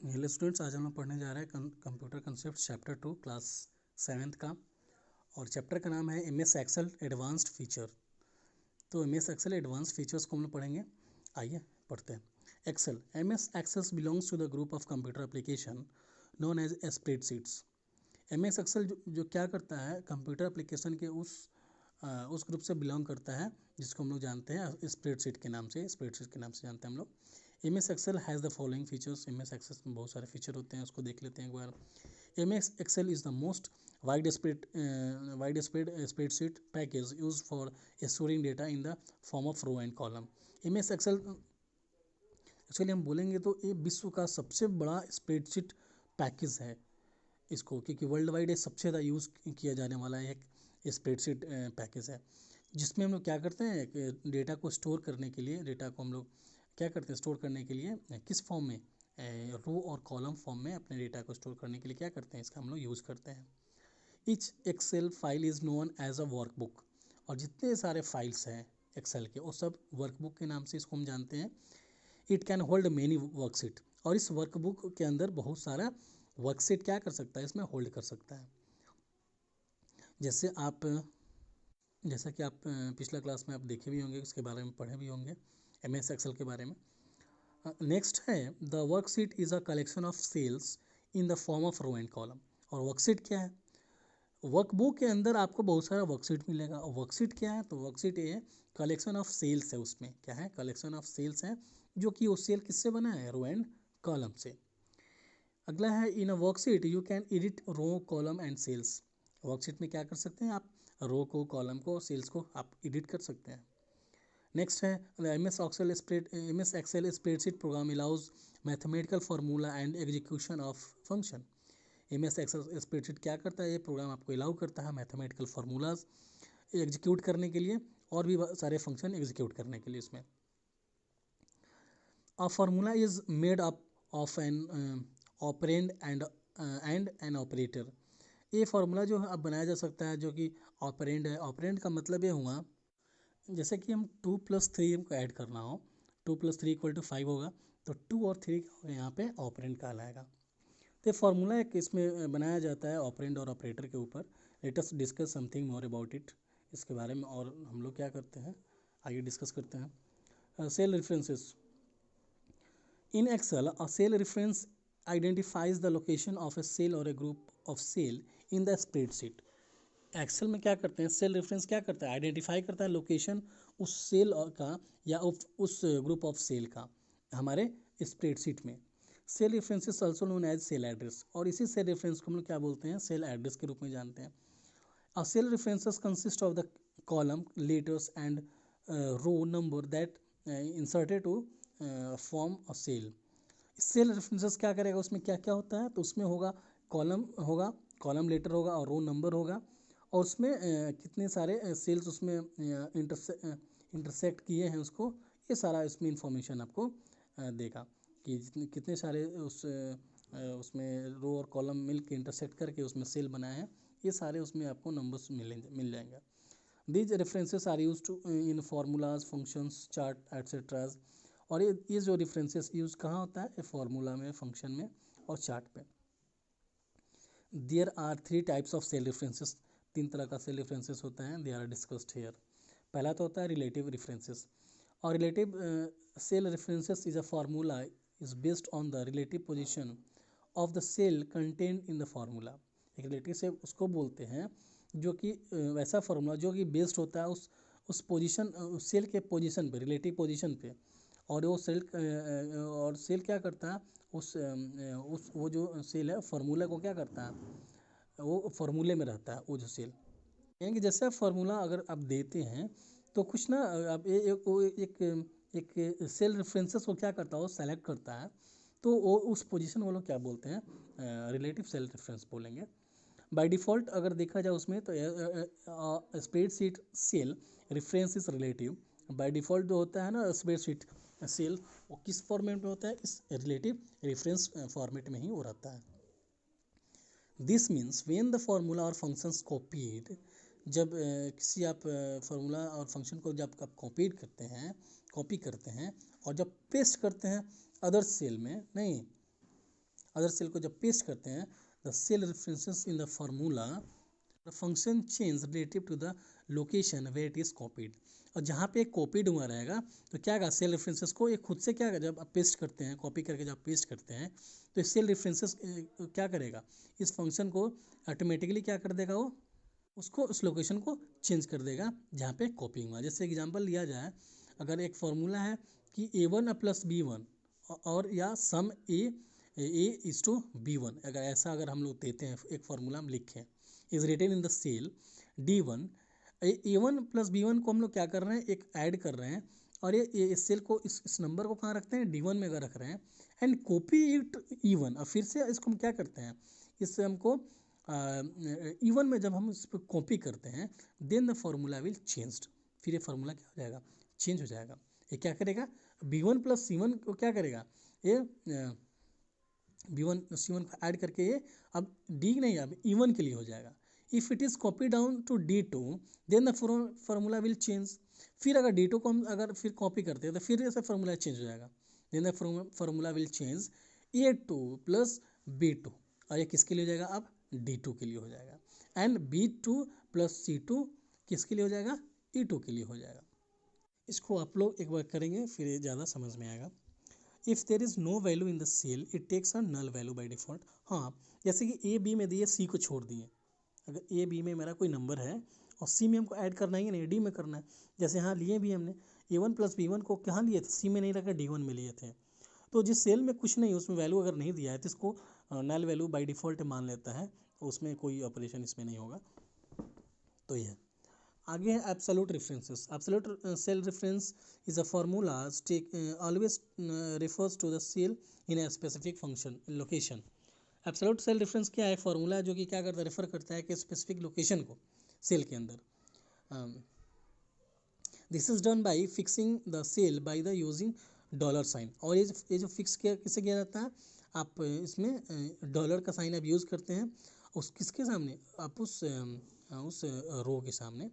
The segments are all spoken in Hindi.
हेलो स्टूडेंट्स, आज हम लोग पढ़ने जा रहे हैं computer concept chapter 2 class 7th का। और चैप्टर का नाम है एमएस एक्सेल एडवांस्ड फीचर। तो एमएस एक्सेल एडवांस्ड फीचर्स को हम लोग पढ़ेंगे। आइए पढ़ते हैं। Excel MS excel belongs to the group of computer application known as spreadsheets. MS excel जो क्या करता है, कंप्यूटर एप्लीकेशन के उस ग्रुप से बिलोंग करता है जिसको हम लोग जानते हैं स्प्रेडशीट के नाम से जानते हैं हम लोग। M S excel has the following features. M S excel में बहुत सारे फीचर होते हैं, उसको देख लेते हैं एक बार। M S Excel is the most widespread spreadsheet package use for storing data in the form of row and column. M S Excel actually हम बोलेंगे तो ये विश्व का सबसे बड़ा स्प्रेडशीट पैकेज है इसको, क्योंकि वर्ल्ड वाइड ये सबसे ज़्यादा यूज़ किया जाने वाला एक स्प्रेडशीट पैकेज है, जिसमें हम लोग क्या करते हैं कि डेटा को स्टोर करने के लिए, डेटा को हम लोग क्या करते हैं स्टोर करने के लिए किस फॉर्म में, रो और कॉलम फॉर्म में अपने डेटा को स्टोर करने के लिए क्या करते हैं, इसका हम लोग यूज़ करते हैं। Each excel file is known as a workbook. और जितने सारे फाइल्स हैं एक्सेल के वो सब वर्कबुक के नाम से इसको हम जानते हैं। It can hold many worksheet. और इस वर्कबुक के अंदर बहुत सारा वर्कशीट क्या कर सकता है, इसमें होल्ड कर सकता है। जैसा कि आप पिछला क्लास में आप देखे भी होंगे, इसके बारे में पढ़े भी होंगे एम एस एक्सेल के बारे में। नेक्स्ट है the worksheet is a collection of cells in the form of row and column. और वर्कशीट क्या है, वर्कबुक के अंदर आपको बहुत सारा वर्कशीट मिलेगा। और वर्कशीट क्या है, तो वर्कशीट ये कलेक्शन ऑफ सेल्स है। उसमें क्या है, कलेक्शन ऑफ सेल्स है, जो कि वो सेल किससे बना है, रो एंड कॉलम से। अगला है in a worksheet you can edit row column and cells. Worksheet में क्या कर सकते हैं आप, रो को, कॉलम को, सेल्स को आप एडिट कर सकते हैं। नेक्स्ट है M S excel spreadsheet program allows mathematical formula and execution of function. M S excel spreadsheet क्या करता है, ये प्रोग्राम आपको अलाउ करता है मैथमेटिकल फार्मूलाज एग्जीक्यूट करने के लिए और भी सारे फंक्शन एग्जीक्यूट करने के लिए इसमें। A formula is made up of an operand and an operator. ये फार्मूला जो है अब बनाया जा सकता है, जो कि ऑपरेंड है। ऑपरेंड का मतलब ये हुआ जैसे कि हम 2+3 को ऐड करना हो, 2+3=5 होगा, तो 2 और 3 क्या होगा यहाँ पे ऑपरेंड कहलाएगा। तो फार्मूला एक इसमें बनाया जाता है ऑपरेंड और ऑपरेटर के ऊपर। Let us discuss something more about it. इसके बारे में और हम लोग क्या करते हैं, आइए डिस्कस करते हैं। Cell references in Excel, a cell reference identifies the location of a cell और a group of cell in the spreadsheet. Excel में क्या करते हैं, सेल रेफरेंस क्या करता है, आइडेंटिफाई करता है लोकेशन उस सेल का या उस ग्रुप ऑफ सेल का हमारे स्प्रेडशीट में। Cell references also known as cell address. और इसी सेल रेफरेंस को हम लोग क्या बोलते हैं, सेल एड्रेस के रूप में जानते हैं। A cell references consist of the column, letters and row number that inserted to form a cell. Cell references क्या करेगा, उसमें क्या क्या होता है, तो उसमें होगा, कॉलम लेटर होगा और रो नंबर होगा। और उसमें कितने सारे सेल्स उसमें इंटरसेक्ट किए हैं उसको, ये सारा इसमें इंफॉर्मेशन आपको देगा कि कितने सारे उसमें रो और कॉलम मिल के इंटरसेक्ट करके उसमें सेल बनाए हैं, ये सारे उसमें आपको नंबर्स मिल जाएंगे। These references are use to in formulas, functions, chart etcetera. और ये जो रेफरेंसेस यूज कहाँ होता है, फार्मूला में, फंक्शन में और चार्ट पे। There are 3 types of cell references. 3 तरह का सेल रेफरेंसेस होता है, दे आर डिस्कस्ड हेयर। पहला तो होता है रिलेटिव रेफरेंसेस। और relative cell references is a formula is based on the relative position of the cell content in the formula. एक रिलेटिव से उसको बोलते हैं जो कि वैसा फार्मूला जो कि बेस्ड होता है उस पोजीशन, उस सेल के पोजीशन पे, रिलेटिव पोजीशन पे। और वो सेल क्या करता है, वो जो सेल है फार्मूला को क्या करता है, वो फार्मूले में रहता है वो जो सेल। यानी जैसे आप फार्मूला अगर आप देते हैं तो कुछ ना, आप एक सेल रेफरेंसेस को क्या करता है, वो सेलेक्ट करता है, तो वो उस पोजीशन वो लोग क्या बोलते हैं, रिलेटिव सेल रेफरेंस बोलेंगे। बाय डिफ़ॉल्ट अगर देखा जाए उसमें तो spreadsheet cell reference is relative. By default जो होता है ना स्प्रेडशीट सेल, वो किस फॉर्मेट में होता है, इस रिलेटिव रेफरेंस फॉर्मेट में ही वो रहता है। This means when the formula और फंक्शंस कॉपीड, जब किसी आप फार्मूला और फंक्शन को जब आप कॉपी करते हैं और जब पेस्ट करते हैं अदर सेल में, नहीं अदर सेल को जब पेस्ट करते हैं, the cell references in the formula the function change relative to the location where it is copied. और जहाँ पे कॉपीड हुआ रहेगा तो क्या होगा, सेल रेफरेंसेस को ये खुद से क्या होगा, जब आप पेस्ट करते हैं, कॉपी करके जब पेस्ट करते हैं तो सेल रेफरेंसेस क्या करेगा, इस फंक्शन को ऑटोमेटिकली क्या कर देगा, वो उसको उस लोकेशन को चेंज कर देगा जहाँ पे कॉपी हुआ। जैसे एग्जांपल लिया जाए, अगर एक फॉर्मूला है कि a1 प्लस b1 और या सम a/b1, अगर ऐसा अगर हम लोग देते हैं एक फार्मूला हम लिखें, is written in the cell d1, a1 plus b1 को हम लोग क्या कर रहे हैं, एक ऐड कर रहे हैं, और ये इस सेल को इस नंबर को कहाँ रखते हैं, d1 में अगर रख रहे हैं, एंड कॉपी इट e1, और फिर से इसको हम क्या करते हैं, इससे हमको E1 में जब हम इस पर कॉपी करते हैं, then the formula will changed, फिर ये फार्मूला क्या हो जाएगा, चेंज हो जाएगा। ये क्या करेगा, b1 प्लस c1 को क्या करेगा, ये b1 c1 को ऐड करके ये अब d नहीं, अब E1 के लिए हो जाएगा। If it is copy down to d2 then the formula will change. फिर अगर d2 को हम अगर फिर कॉपी करते हैं तो फिर ऐसा फार्मूला चेंज हो जाएगा, then the formula will change a2 plus b2, और ये किसके लिए हो जाएगा, अब d2 के लिए हो जाएगा, एंड b2 प्लस c2 किसके लिए हो जाएगा, e2 के लिए हो जाएगा। इसको आप लोग एक बार करेंगे फिर ये ज़्यादा समझ में आएगा। If there is no value in the cell it takes a null value by default. हाँ, जैसे कि ए बी में दिए, सी को छोड़ दिए, अगर ए बी में मेरा कोई नंबर है और सी में हमको ऐड करना ही नहीं, डी में करना है, जैसे यहाँ लिए भी हमने a1 प्लस b1 को कहाँ लिए थे, सी में नहीं रखा, d1 में लिए थे। तो जिस सेल में कुछ नहीं, उसमें वैल्यू अगर नहीं दिया है तो इसको नल वैल्यू बाई डिफ़ॉल्ट मान लेता है, उसमें कोई ऑपरेशन इसमें नहीं होगा। तो यह आगे है absolute references. Absolute cell reference is a formula always refers to the cell in a specific function location. Absolute cell reference क्या है, फार्मूला जो कि क्या करता है, रेफर करता है कि स्पेसिफिक लोकेशन को सेल के अंदर। This is done by fixing the cell by the using dollar sign. और ये जो फिक्स किया किससे किया जाता है, आप इसमें डॉलर का साइन आप यूज़ करते हैं उस किसके सामने, आप उस रो के सामने,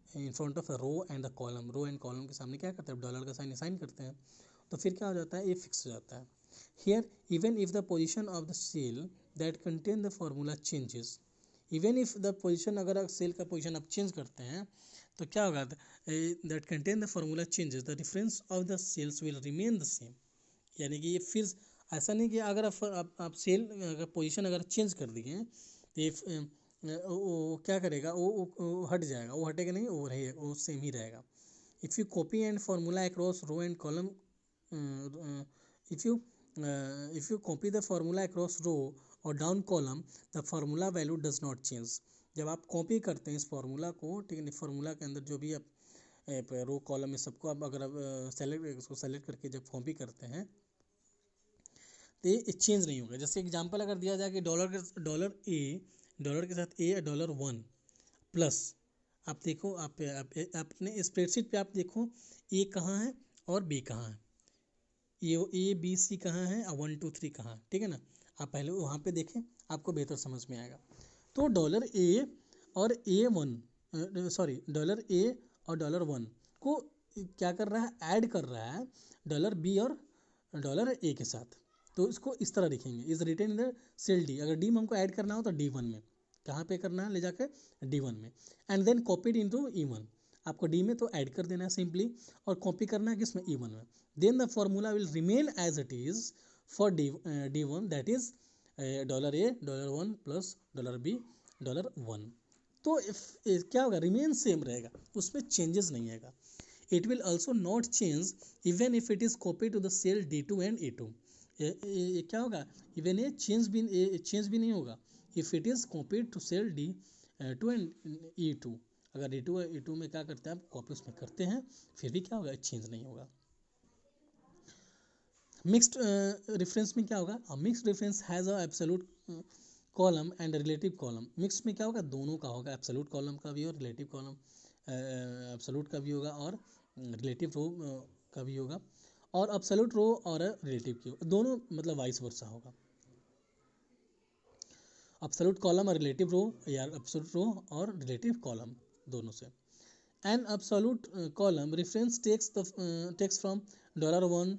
in front of row and the column, row and column के सामने क्या करते हैं, डॉलर का साइन असाइन करते हैं, तो फिर क्या हो जाता है, ये फिक्स हो जाता है। Here even if the position of the cell that contain the formula changes, even if the position, अगर सेल का पोजीशन आप चेंज करते हैं तो क्या होगा, that contain the formula changes the reference of the cells will remain the same. यानी कि ये फिर ऐसा नहीं कि अगर आप सेल अगर पोजीशन अगर चेंज कर दिए तो ये वो क्या करेगा, वो हट जाएगा, वो हटेगा नहीं, वो रहेगा, वो सेम ही रहेगा। If you copy and formula across row and column, if you copy the formula across row और down column the formula value does not change. जब आप कॉपी करते हैं इस फार्मूला को, ठीक है, फार्मूला के अंदर जो भी आप रो कॉलम में सबको आप अगर आप उसको सेलेक्ट करके जब कॉपी करते हैं तो ये चेंज नहीं होगा। जैसे एग्जांपल अगर दिया जाए कि डॉलर के साथ ए $1 प्लस, आप देखो आप अपने स्प्रेडशीट पे आप देखो ए कहाँ है और बी कहाँ है, ए बी सी कहाँ है और 1 2 3 कहाँ है, ठीक है ना। आप पहले वहाँ पे देखें, आपको बेहतर समझ में आएगा। तो $A और A1 सॉरी $A और $1 को क्या कर रहा है, ऐड कर रहा है $B और $A के साथ। तो इसको इस तरह लिखेंगे, is written in the cell D. अगर डी में हमको ऐड करना हो तो D1 में, कहाँ पे करना है, ले जाकर D1 में, and then copied into E1। आपको डी में तो ऐड कर देना है सिंपली, और कॉपी करना है किसमें, E1 में। Then the formula will remain as it is for D1, that is $A $1 plus $B $1। तो क्या होगा, रिमेन सेम रहेगा, उसमें चेंजेस नहीं आएगा। It will also not change even if it is copy to the cell D2 and E2। ये क्या होगा, इवन ये चेंज भी नहीं होगा if it is copied to cell D2 and E2। अगर D2 और E2 में क्या करते हैं आप कॉपी उसमें करते हैं, फिर भी क्या होगा, चेंज नहीं होगा। मिक्स्ड रेफरेंस में क्या होगा, mixed reference has a absolute column and relative column. Mix में क्या होगा, दोनों का होगा, एब्सोल्यूट कॉलम का भी और रिलेटिव कॉलम एब्सोल्यूट का भी होगा और रिलेटिव रो का भी होगा, और एब्सोल्यूट रो और रिलेटिव की दोनों, मतलब वाइस वर्सा होगा। एब्सोल्यूट कॉलम और रिलेटिव रो, या एब्सोल्यूट रो और रिलेटिव कॉलम दोनों से। An absolute column reference takes from $1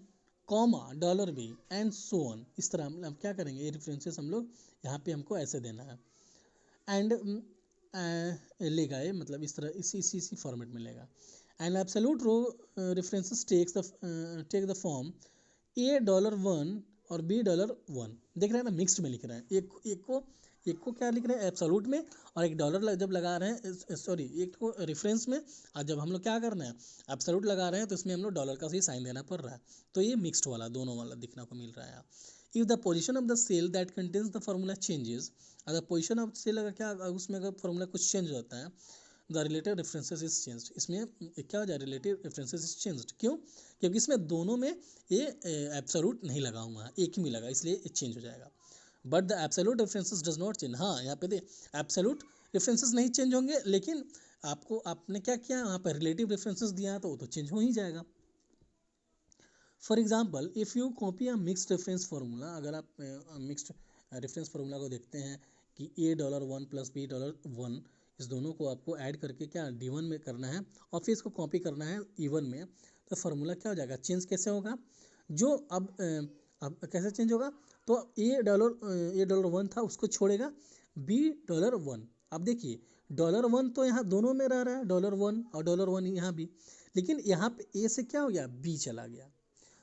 comma dollar B and so on, इस तरह हम क्या करेंगे, ये रेफरेंसेस हम लोग यहाँ पे हमको ऐसे देना है। एंड लेगा ये, मतलब इस तरह इसी फॉर्मेट में लेगा। And absolute row references take the form $1 और $1 देख रहे हैं ना, मिक्स्ड में लिख रहे हैं। एक को क्या लिख रहे हैं एब्सोल्यूट में, और एक डॉलर जब लगा रहे हैं, सॉरी एक को रेफरेंस में, और जब हम लोग क्या करना है एब्सोल्यूट लगा रहे हैं तो इसमें हम लोग डॉलर का सही साइन देना पड़ रहा है। तो ये मिक्स्ड वाला दोनों वाला दिखने को मिल रहा है। If the position of the cell that contains the formula changes, अगर पोजिशन ऑफ सेल अगर क्या उसमें अगर फार्मूला कुछ चेंज होता है, the relative references is changed, इसमें क्या हो जाए रिलेटिव रेफरेंसेस इज चेंज्ड, क्यों, क्योंकि इसमें दोनों में ये एब्सोल्यूट नहीं लगा हुआ है, एक ही में लगा, इसलिए ये चेंज हो जाएगा। But the absolute references does not change, हाँ यहाँ पे दे एब्सोल्यूट रेफरेंसेस नहीं चेंज होंगे, लेकिन आपको आपने क्या किया वहाँ पर रिलेटिव रेफरेंसेस दिया है तो वो तो चेंज हो ही जाएगा। For example if you copy a mixed reference formula, अगर आप मिक्स्ड रेफरेंस फार्मूला को देखते हैं कि $1 प्लस $1 इस दोनों को आपको ऐड करके क्या D1 में करना है और फिर इसको कॉपी करना है E1 में, तो फार्मूला क्या हो जाएगा, चेंज कैसे होगा, जो अब कैसे चेंज होगा, तो $1 था उसको छोड़ेगा $1। अब देखिए $1 तो यहाँ दोनों में रह रहा है, $1 और $1 यहाँ भी, लेकिन यहाँ पे ए से क्या हो गया B चला गया।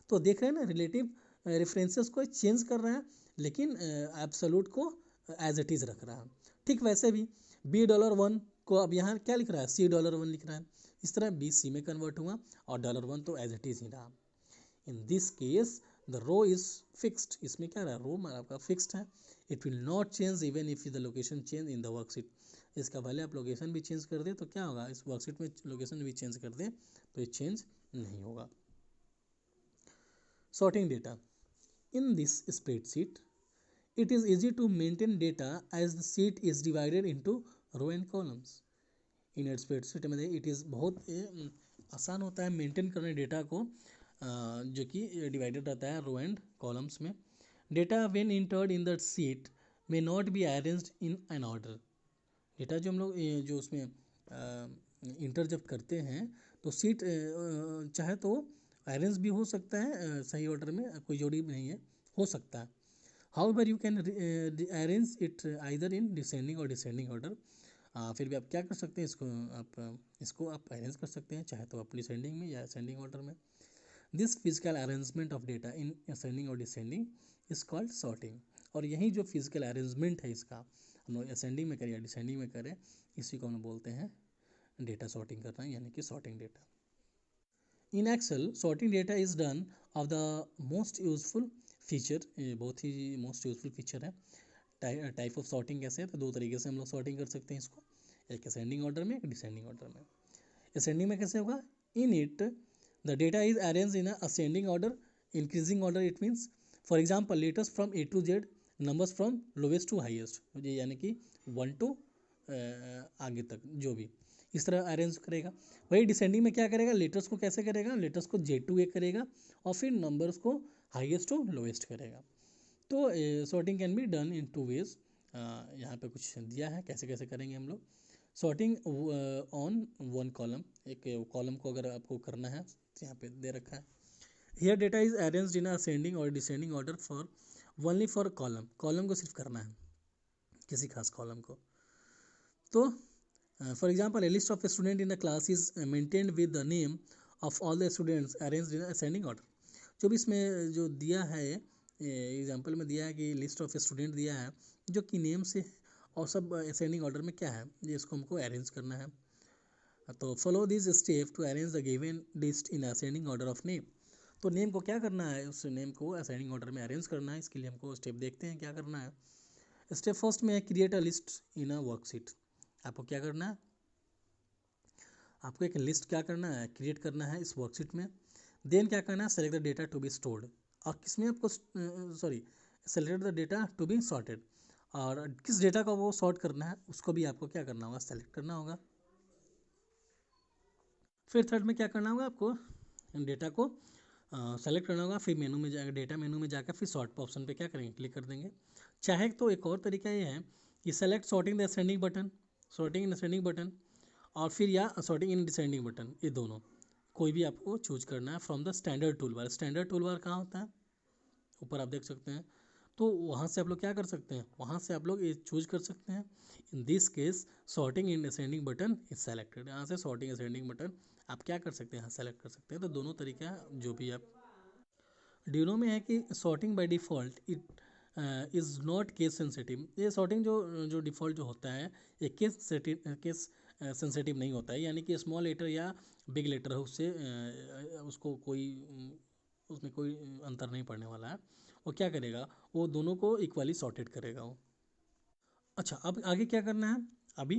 तो देख रहे हैं ना रिलेटिव रेफरेंसेस को चेंज कर रहा है, लेकिन एब्सोल्यूट को एज इट इज़ रख रहा है। ठीक वैसे भी $1 को अब यहाँ क्या लिख रहा है $1 लिख रहा है, इस तरह B C में कन्वर्ट हुआ और $1 तो एज इट इज़ ही रहा। In this case the row is fixed, इसमें क्या रहा रो आपका फिक्स्ड है, it will not change even if the location change in the worksheet, इसका भले आप लोकेशन भी चेंज कर दे तो क्या होगा, इस वर्कशीट में लोकेशन भी चेंज कर दे तो ये चेंज नहीं होगा। Sorting data. In this spreadsheet, it is easy to maintain data as the sheet is divided into row and columns. In a spreadsheet में it is बहुत आसान होता है मेंटेन करने डेटा को, जो कि डिवाइडेड रहता है रो एंड कॉलम्स में। Data when entered in the sheet may not be arranged in an order, data जो हम लोग जो उसमें इंटर जब करते हैं तो सीट चाहे तो अरेंज भी हो सकता है सही ऑर्डर में, कोई जोड़ी भी नहीं है, हो सकता है। However you can arrange it either in descending और डिसेंडिंग ऑर्डर, फिर भी आप क्या कर सकते हैं, इसको आप अरेंज कर सकते हैं चाहे तो आप डिसेंडिंग में या असेंडिंग ऑर्डर में। This physical arrangement of data in ascending और डिसेंडिंग इज कॉल्ड सॉर्टिंग, और यही जो फिजिकल अरेंजमेंट है इसका, हम लोग असेंडिंग में करें या डिसेंडिंग में करें, इसी को हम बोलते हैं डेटा सॉर्टिंग करना, यानी कि sorting data. In excel sorting data is done of the most useful feature, ये बहुत ही मोस्ट यूजफुल फीचर है। टाइप ऑफ सॉर्टिंग कैसे है, तो दो तरीके से हम लोग सॉर्टिंग कर सकते हैं इसको, एक असेंडिंग ऑर्डर में एक डिसेंडिंग ऑर्डर में। असेंडिंग में कैसे होगा, in it the data is arrange in ascending order, increasing order, it means for example latest from A to Z, numbers from lowest to highest, यानी कि 1 to आगे तक जो भी इस तरह अरेंज करेगा। वही डिसेंडिंग में क्या करेगा, लेटर्स को कैसे करेगा, लेटर्स को J to A करेगा और फिर नंबर्स को हाईएस्ट टू लोवेस्ट करेगा। तो sorting can be done in 2 ways, यहाँ पे कुछ दिया है कैसे कैसे करेंगे हम लोग। सॉर्टिंग ऑन 1 कॉलम, एक कॉलम को अगर आपको करना है तो यहाँ पे दे रखा है, here data is arranged in ascending और descending order for only for column, column को सिर्फ करना है किसी खास कॉलम को। तो for example a list of student in the class is maintained with the name of all the students arranged in ascending order, जो भी इसमें जो दिया है एग्जाम्पल में दिया है कि लिस्ट ऑफ स्टूडेंट दिया है जो कि नेम से और सब असेंडिंग ऑर्डर में क्या है, ये इसको हमको अरेंज करना है। तो follow this step to arrange the given list in ascending order of name, तो नेम को क्या करना है, उस नेम को असेंडिंग ऑर्डर में अरेंज करना है। इसके लिए हमको स्टेप देखते हैं क्या करना है। स्टेप फर्स्ट में है create a list in a worksheet, आपको क्या करना है, आपको एक लिस्ट क्या करना है, क्रिएट करना है इस वर्कशीट में। देन क्या करना है, select the data to be stored, और किसमें आपको select the data to be sorted, और किस डेटा को वो सॉर्ट करना है उसको भी आपको क्या करना होगा, सेलेक्ट करना होगा। फिर थर्ड में क्या करना होगा, आपको डेटा को सेलेक्ट करना होगा, फिर मेनू में जाकर डेटा मेनू में जाकर फिर सॉर्ट ऑप्शन पे क्या करेंगे, क्लिक कर देंगे। चाहे तो एक और तरीका ये है कि select sorting the ascending button, sorting in ascending button, और फिर या सॉर्टिंग इन डिसेंडिंग बटन, ये दोनों कोई भी आपको चूज करना है from the standard tool bar. Standard tool bar कहाँ होता है, ऊपर आप देख सकते हैं। तो वहाँ से आप लोग क्या कर सकते हैं, वहाँ से आप लोग ये चूज कर सकते हैं। इन this case sorting in ascending button is selected. यहाँ से सॉर्टिंग असेंडिंग बटन आप क्या कर सकते हैं, यहाँ सेलेक्ट कर सकते हैं। तो दोनों तरीका है जो भी आप ड्यूनो में है कि sorting by default it is not case sensitive. ये सॉर्टिंग जो जो डिफ़ॉल्ट जो होता है ये केस सेंसिटिव नहीं होता है, यानी कि स्मॉल लेटर या बिग लेटर है उससे उसको कोई उसमें कोई अंतर नहीं पड़ने वाला है। वो क्या करेगा, वो दोनों को इक्वली सॉर्टेड करेगा वो। अच्छा, अब आगे क्या करना है अभी,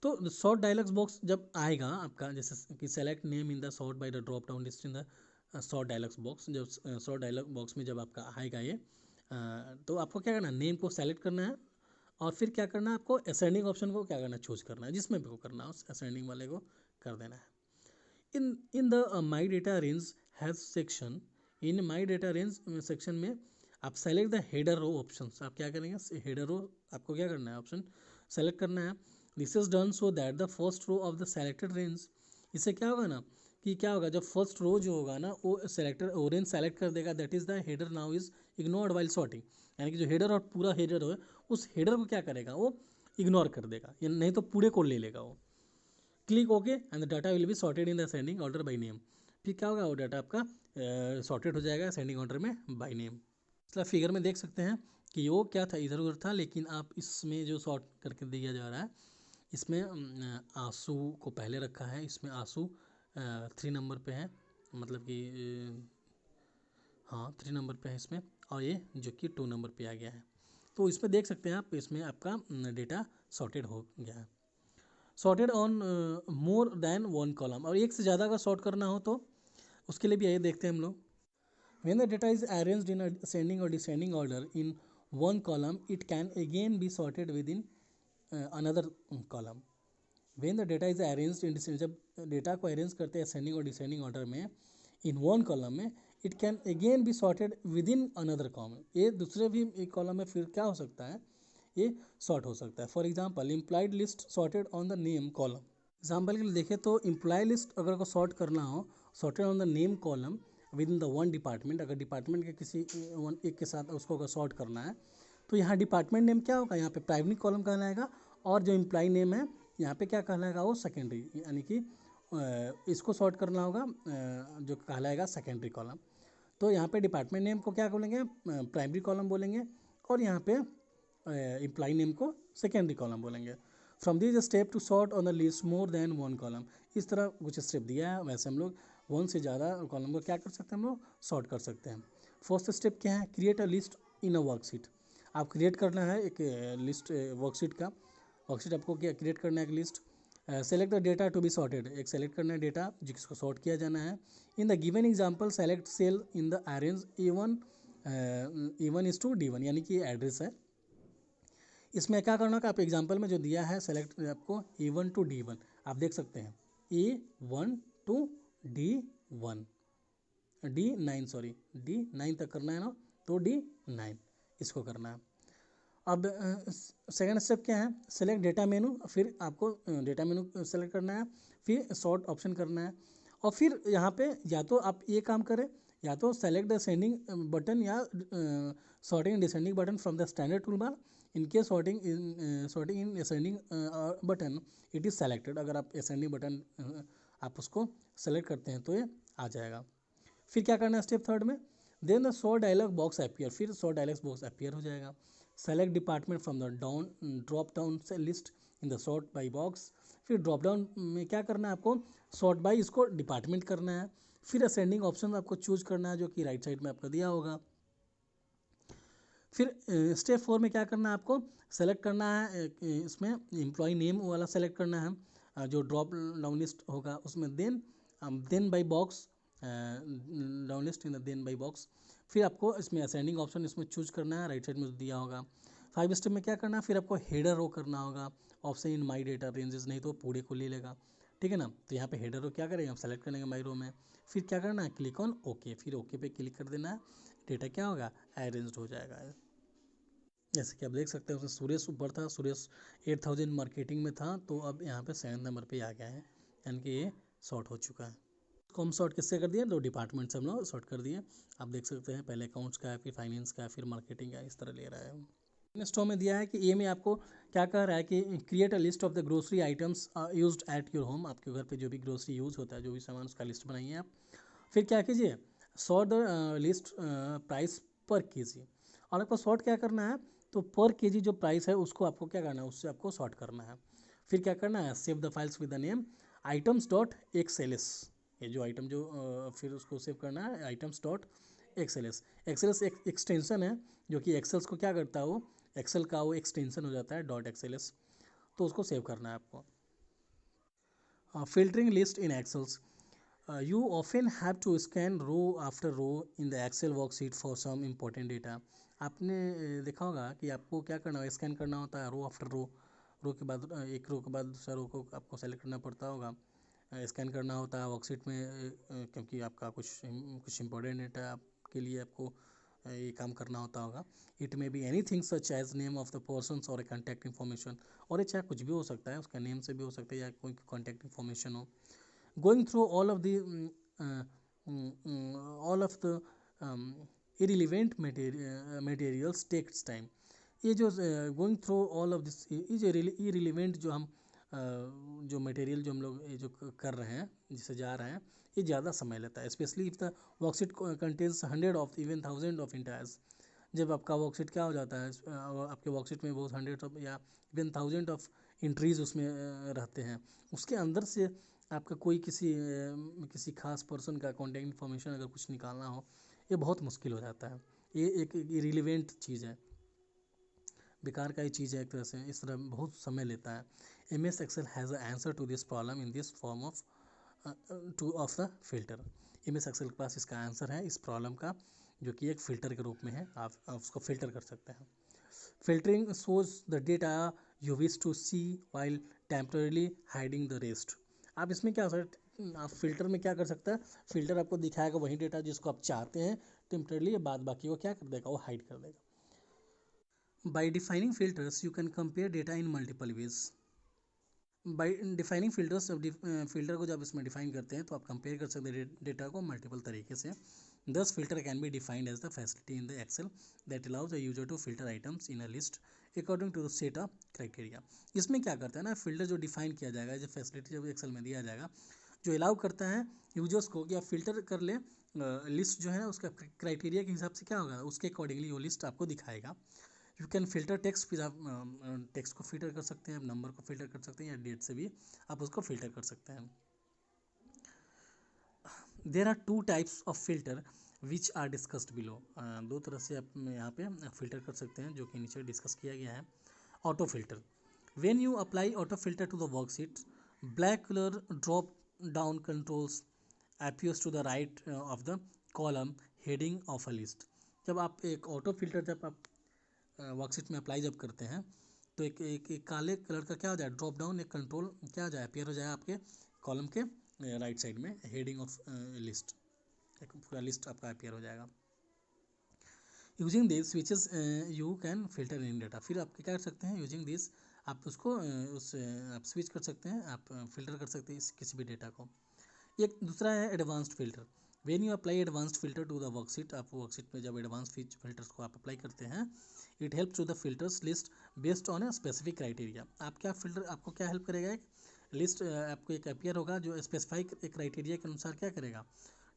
तो सॉर्ट डायलॉग्स बॉक्स जब आएगा आपका, जैसे कि select name in the sort by the drop down list in the sort dialogues box. जब सॉर्ट डायलॉग बॉक्स में जब आपका आएगा ये तो आपको क्या करना है, नेम को सेलेक्ट करना है और फिर क्या करना है, आपको असेंडिंग ऑप्शन को क्या करना है, चूज करना है। जिसमें भी को करना है उस असेंडिंग वाले को कर देना है। In the my data range has section, in my data range section में आप select the header row option. आप क्या करेंगे, हेडर रो आपको क्या करना है, ऑप्शन सेलेक्ट करना है। This is done so that the first row of the selected range, इससे क्या होगा ना कि क्या होगा, जब फर्स्ट रो जो होगा ना वो सेलेक्टेड रेंज सेलेक्ट कर देगा, that is the header now is ignored while sorting. यानी कि जो हेडर और पूरा हेडर हो उस हेडर को क्या करेगा, वो इग्नोर कर देगा, या नहीं तो पूरे को ले लेगा वो। Click okay and the data will be sorted in the ascending order by name. फिर क्या होगा, वो डाटा आपका सॉर्टेड हो जाएगा असेंडिंग ऑर्डर में बाय नेम। इसलिए फिगर में देख सकते हैं कि वो क्या था, इधर उधर था, लेकिन आप इसमें जो सॉर्ट करके दिया जा रहा है, इसमें आंसू को पहले रखा है, इसमें आंसू 3 नंबर पे है, मतलब कि हाँ 3 नंबर पे है इसमें, और ये जो कि 2 नंबर पे आ गया है। तो इसमें देख सकते हैं आप, इसमें आपका डेटा सॉर्टेड हो गया है। Sorted on more than one column, और एक से ज़्यादा का सॉर्ट करना हो तो उसके लिए भी आइए देखते हैं हम लोग। When the data is arranged in ascending और descending order in one column, it can again be sorted within another column. When the data is arranged in descending, जब डेटा को अरेंज करते हैं असेंडिंग और डिसेंडिंग ऑर्डर में इन वन कॉलम में, it can again be sorted within another column. ये दूसरे भी एक कॉलम में फिर क्या हो सकता है, ये सॉर्ट हो सकता है। For example implied list sorted on the name column. Example के लिए देखें तो इम्प्लॉय लिस्ट अगर को सॉर्ट करना हो, sorted on the name column with in the one department, अगर डिपार्टमेंट के किसी एक के साथ उसको अगर सॉर्ट करना है तो यहाँ डिपार्टमेंट नेम क्या होगा, यहाँ पे प्राइमरी कॉलम कहलाएगा, और जो इम्प्लॉय नेम है यहाँ पे क्या कहलाएगा, वो सेकेंडरी, यानी कि इसको सॉर्ट करना होगा जो कहलाएगा सेकेंडरी कॉलम। तो यहाँ पे डिपार्टमेंट नेम को क्या बोलेंगे, प्राइमरी कॉलम बोलेंगे, और यहाँ पे इम्प्लॉय नेम को सेकेंडरी कॉलम बोलेंगे। From this step to sort on the list more than one column, इस तरह कुछ स्टेप दिया है, वैसे हम लोग वन से ज़्यादा कॉलम को क्या कर सकते हैं, हम लोग सॉर्ट कर सकते हैं। फर्स्ट स्टेप क्या है, create a list in a worksheet. आप क्रिएट करना है एक लिस्ट वर्कशीट का, वर्कशीट आपको क्या क्रिएट करना है, एक list. Select the data to be sorted, एक सेलेक्ट करना है डेटा जिसको सॉर्ट किया जाना है। In the given example select cell in the arrange A1 is to D1, यानी कि एड्रेस है। इसमें क्या करना है, आप एग्जाम्पल में जो दिया है सेलेक्ट आपको A1 टू D1, आप देख सकते हैं A1 to D1, D9 sorry D9 तक करना है ना, तो D9 इसको करना है। अब सेकंड स्टेप क्या है, सेलेक्ट डेटा मेनू, फिर आपको डेटा मेनू सेलेक्ट करना है, फिर सॉर्ट ऑप्शन करना है, और फिर यहाँ पे या तो आप ये काम करें, या तो सेलेक्ट द सेंडिंग बटन या sorting descending button from the standard toolbar. इनके sorting in ascending button it is selected, अगर आप असेंडिंग बटन आप उसको सेलेक्ट करते हैं तो ये आ जाएगा। फिर क्या करना है स्टेप थर्ड में, then the sort dialog box appear, फिर सॉर्ट डायलॉग बॉक्स अपीयर हो जाएगा। Select department from the drop down से list in the sort by box, फिर ड्रॉप डाउन में क्या करना है आपको, सॉर्ट बाई इसको डिपार्टमेंट करना है, फिर असेंडिंग ऑप्शन आपको चूज करना है जो कि राइट साइड में आपका दिया होगा। फिर स्टेप 4 में क्या करना है आपको, सेलेक्ट करना है इसमें एम्प्लॉय नेम वाला सेलेक्ट करना है जो ड्रॉप डाउन लिस्ट होगा उसमें, then by box down list in the then by box. फिर आपको इसमें असेंडिंग ऑप्शन इसमें चूज करना है, राइट साइड में दिया होगा। 5 स्टेप में क्या करना है, फिर आपको हेडर रो करना होगा, option in my data ranges, नहीं तो पूरे को ले लेगा, ठीक है ना। तो यहाँ पे हेडर रो क्या करेंगे, हम सेलेक्ट करेंगे माई रो में, फिर क्या करना है, क्लिक ऑन ओके, फिर ओके पे क्लिक कर देना है, डेटा क्या होगा, अरेंज्ड हो जाएगा। जैसे कि आप देख सकते हैं उसमें सुरेश ऊपर था, सुरेश 8000 मार्केटिंग में था, तो अब यहाँ पे 7 नंबर पे आ गया है, यानी कि ये शॉर्ट हो चुका है। इसको हम सॉर्ट किससे कर दिए, दो डिपार्टमेंट से हम लोग सॉर्ट कर दिए। आप देख सकते हैं पहले अकाउंट्स का है, फिर फाइनेंस का है, फिर मार्केटिंग का, इस तरह ले रहा है। नेक्स्ट में दिया है कि ए में आपको क्या कह रहा है कि create a list of the grocery items used at your home. आपके घर पे जो भी ग्रोसरी यूज़ होता है, जो भी सामान, उसका लिस्ट बनाइए आप। फिर क्या कीजिए, सॉर्ट द लिस्ट प्राइस पर केजी। और आपको सॉर्ट क्या करना है, तो पर केजी जो प्राइस है उसको आपको क्या करना है, उससे आपको सॉर्ट करना है। फिर क्या करना है, save the files with the name items dot XLS. ये जो आइटम जो फिर उसको सेव करना है आइटम्स डॉट एक्सएलएस। एक्सएलएस एक एक्सटेंशन है जो कि एक्सेल्स को क्या करता है, वो एक्सेल का वो एक्सटेंशन हो जाता है डॉट एक्सएलएस, तो उसको सेव करना है आपको। Filtering list in excels, you often have to scan row after row in the excel worksheet for some important data। आपने देखा होगा कि आपको क्या करना है, स्कैन करना होता है रो आफ्टर रो, रो के बाद एक रो के बाद दूसरा रो को आपको सेलेक्ट करना पड़ता होगा, स्कैन करना होता है वर्कशीट में, क्योंकि आपका कुछ इंपॉर्टेंट डेटा आपके लिए आपको ये काम करना होता होगा। It may be anything such as name of the person और कॉन्टैक्ट इन्फॉर्मेशन, और ये चाहे कुछ भी हो सकता है, उसका नेम से भी हो सकता है या कोई कॉन्टैक्ट इन्फॉर्मेशन हो। Going through all of the irrelevant materials takes time। ये जो going through all of this, ये जो irrelevant जो हम जो मटेरियल जो हम लोग ये जो कर रहे हैं, जिसे जा रहे हैं, ये ज़्यादा समय लेता है। Specially if the worksheet contains 100 of even 1000 of entries. जब आपका वर्कशीट क्या हो जाता है, आपके वर्कशीट में बहुत 100 ऑफ या इवन 1000 ऑफ इंट्रीज उसमें रहते हैं, उसके अंदर से आपका कोई किसी खास पर्सन का कॉन्टैक्ट इन्फॉर्मेशन अगर कुछ निकालना हो, ये बहुत मुश्किल हो जाता है। ये एक इरिलीवेंट चीज़ है, बेकार का ही चीज़ है एक तरह से, इस तरह बहुत समय लेता है। M S excel has a answer to this problem in this form of to of the filter. M S excel के पास इसका आंसर है इस प्रॉब्लम का, जो कि एक फ़िल्टर के रूप में है, आप उसको फ़िल्टर कर सकते हैं। Filtering shows the data you wish to see while temporarily hiding the rest। आप इसमें क्या आप फिल्टर में क्या कर सकते हैं, फिल्टर आपको दिखाएगा वही डेटा जिसको आप चाहते हैं टेम्परली, बाद बाकी वो क्या कर देगा, वो हाइड कर देगा। By defining filters you can compare data in multiple ways. By defining filters, जब फिल्टर को जब इसमें डिफाइन करते हैं तो आप कंपेयर कर सकते हैं डेटा को मल्टीपल तरीके से। This filter can be defined as the facility in the excel that allows the user to filter items in a list according to the set of criteria. इसमें क्या करता है ना, फिल्टर जो डिफाइन किया जाएगा, जो फैसिलिटी जब एक्सेल में दिया जाएगा, जो अलाउ करता है यूजर्स को कि आप फिल्टर कर ले, लिस्ट जो है ना उसका क्राइटेरिया के हिसाब से क्या होगा, उसके अकॉर्डिंगली वो लिस्ट आपको दिखाएगा। यू कैन फिल्टर टेक्स्ट, फिर आप टेक्स्ट को फिल्टर कर सकते हैं, आप नंबर को फिल्टर कर सकते हैं, या डेट से भी आप उसको फिल्टर कर सकते हैं। There are two types of filter which are discussed below. दो तरह से आप यहाँ पे फिल्टर कर सकते हैं, जो कि नीचे डिस्कस किया गया है। Auto filter, when you apply auto filter to the worksheet, black colour drop down controls appears to the right of the column heading of a list। जब आप एक ऑटो फिल्टर जब आप वर्कशीट में अप्लाई जब करते हैं, तो एक काले कलर का क्या हो जाए, ड्रॉप डाउन एक कंट्रोल क्या हो जाए, अपीयर हो जाए आपके कॉलम के राइट साइड में, हेडिंग ऑफ लिस्ट, एक पूरा लिस्ट आपका अपीयर हो जाएगा। Using this switches you can filter in data. फिर आप क्या कर सकते हैं, यूजिंग दिस आप उसको आप स्विच कर सकते हैं, आप फिल्टर कर सकते हैं किसी भी डेटा को। एक दूसरा है advanced filter, when you apply advanced filter to the worksheet. आप वर्कशीट में जब एडवांस फिल्टर्स को आप अप्लाई करते हैं, it help to the filters list based on a specific criteria. आप क्या फिल्टर आपको क्या हेल्प करेगा, एक लिस्ट आपको एक अपीयर होगा जो स्पेसिफाइक एक क्राइटेरिया के अनुसार क्या करेगा,